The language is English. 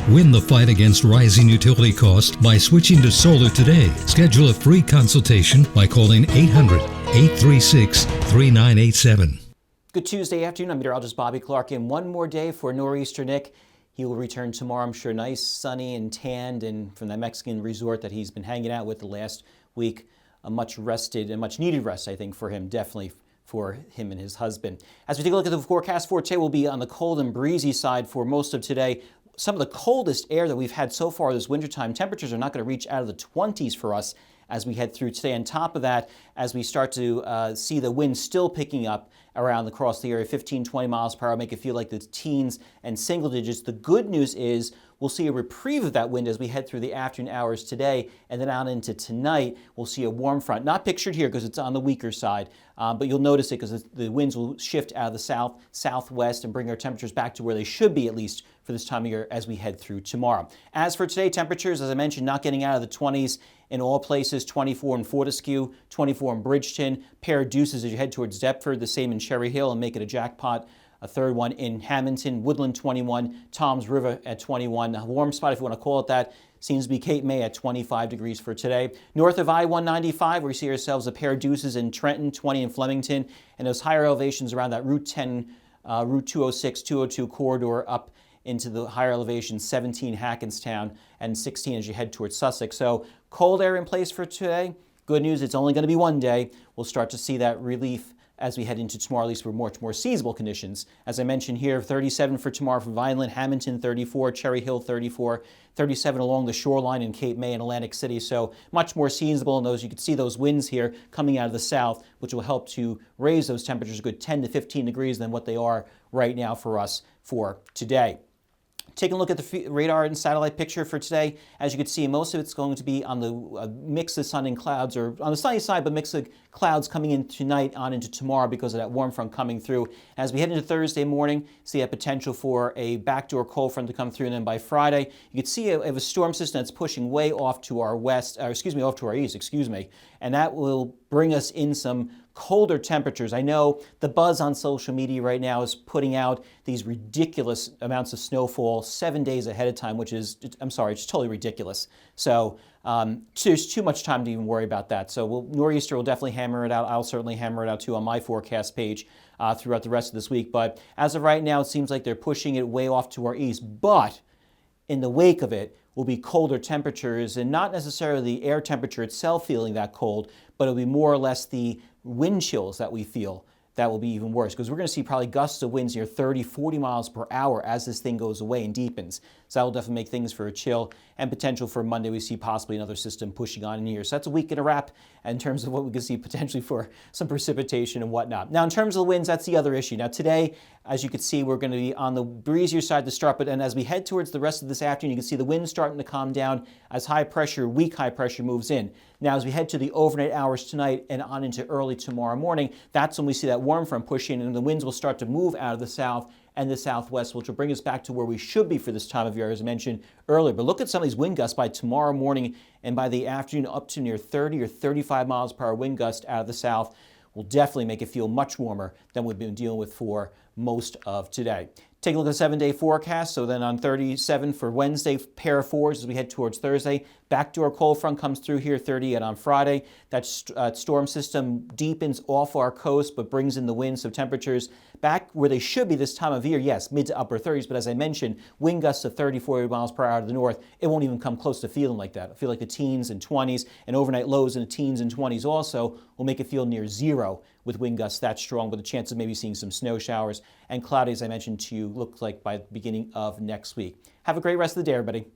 Win the fight against rising utility costs by switching to solar today. Schedule a free consultation by calling 800-836-3987. Good Tuesday afternoon. I'm meteorologist Bobby Clark, and one more day for nor'easter Nick. He will return tomorrow, I'm sure, nice, sunny, and tanned, and from that Mexican resort that he's been hanging out with the last week. A much rested and much needed rest, I think, for him, definitely for him and his husband. As we take a look at the forecast for today, we'll be on the cold and breezy side for most of today. Some of the coldest air that we've had so far this wintertime. Temperatures are not going to reach out of the 20s for us as we head through today. On top of that, as we start to see the wind still picking up around across the area, 15, 20 miles per hour, make it feel like the teens and single digits. The good news is we'll see a reprieve of that wind as we head through the afternoon hours today, and then out into tonight, we'll see a warm front. Not pictured here because it's on the weaker side, but you'll notice it because the winds will shift out of the south, southwest, and bring our temperatures back to where they should be, at least for this time of year, as we head through tomorrow. As for today, temperatures, as I mentioned, not getting out of the 20s in all places. 24 in Fortescue, 24 in Bridgeton, pair of deuces as you head towards Deptford, the same in Cherry Hill, and make it a jackpot. A third one in Hamilton, Woodland 21, Toms River at 21. A warm spot, if you want to call it that, seems to be Cape May at 25 degrees for today. North of I-195, we see ourselves a pair of deuces in Trenton, 20 in Flemington, and those higher elevations around that Route 10, Route 206, 202 corridor up into the higher elevations, 17 Hackettstown and 16 as you head towards Sussex. So cold air in place for today. Good news, it's only going to be one day. We'll start to see that relief as we head into tomorrow, at least for much more seasonable conditions. As I mentioned here, 37 for tomorrow for Vineland, Hamilton 34, Cherry Hill 34, 37 along the shoreline in Cape May and Atlantic City. So much more seasonable in those. You can see those winds here coming out of the south, which will help to raise those temperatures a good 10 to 15 degrees than what they are right now for us for today. Taking a look at the radar and satellite picture for today, as you can see, most of it's going to be on the mix of sun and clouds, or on the sunny side, but mix of clouds coming in tonight on into tomorrow because of that warm front coming through. As we head into Thursday morning, see a potential for a backdoor cold front to come through, and then by Friday, you can see a storm system that's pushing way off to our west, off to our east, and that will bring us in some colder temperatures. I know the buzz on social media right now is putting out these ridiculous amounts of snowfall 7 days ahead of time, which is, I'm sorry, it's totally ridiculous. So there's too much time to even worry about that. So nor'easter will definitely hammer it out. I'll certainly hammer it out too on my forecast page throughout the rest of this week. But as of right now, it seems like they're pushing it way off to our east. But in the wake of it will be colder temperatures, and not necessarily the air temperature itself feeling that cold, but it'll be more or less the wind chills that we feel that will be even worse, because we're going to see probably gusts of winds near 30, 40 miles per hour as this thing goes away and deepens. So that will definitely make things for a chill, and potential for Monday we see possibly another system pushing on in here. So that's a week and a wrap in terms of what we can see potentially for some precipitation and whatnot. Now in terms of the winds, that's the other issue. Now today, as you can see, we're going to be on the breezier side to start, but and as we head towards the rest of this afternoon, you can see the wind starting to calm down as weak high pressure moves in. Now as we head to the overnight hours tonight and on into early tomorrow morning, that's when we see that warm front push in, and the winds will start to move out of the south and the southwest, which will bring us back to where we should be for this time of year, as I mentioned earlier. But look at some of these wind gusts by tomorrow morning and by the afternoon, up to near 30 or 35 miles per hour wind gust out of the south. Will definitely make it feel much warmer than we've been dealing with for most of today. Take a look at the 7-day forecast. So then on 37 for Wednesday, pair of fours as we head towards Thursday. Backdoor cold front comes through here 30, and on Friday, that storm system deepens off our coast but brings in the wind, so temperatures back where they should be this time of year. Yes, mid to upper 30s, but as I mentioned, wind gusts of 30, 40 miles per hour to the north. It won't even come close to feeling like that. I feel like the teens and 20s, and overnight lows in the teens and 20s also will make it feel near zero with wind gusts that strong, with a chance of maybe seeing some snow showers, and cloudy, as I mentioned to you, looks like by the beginning of next week. Have a great rest of the day, everybody.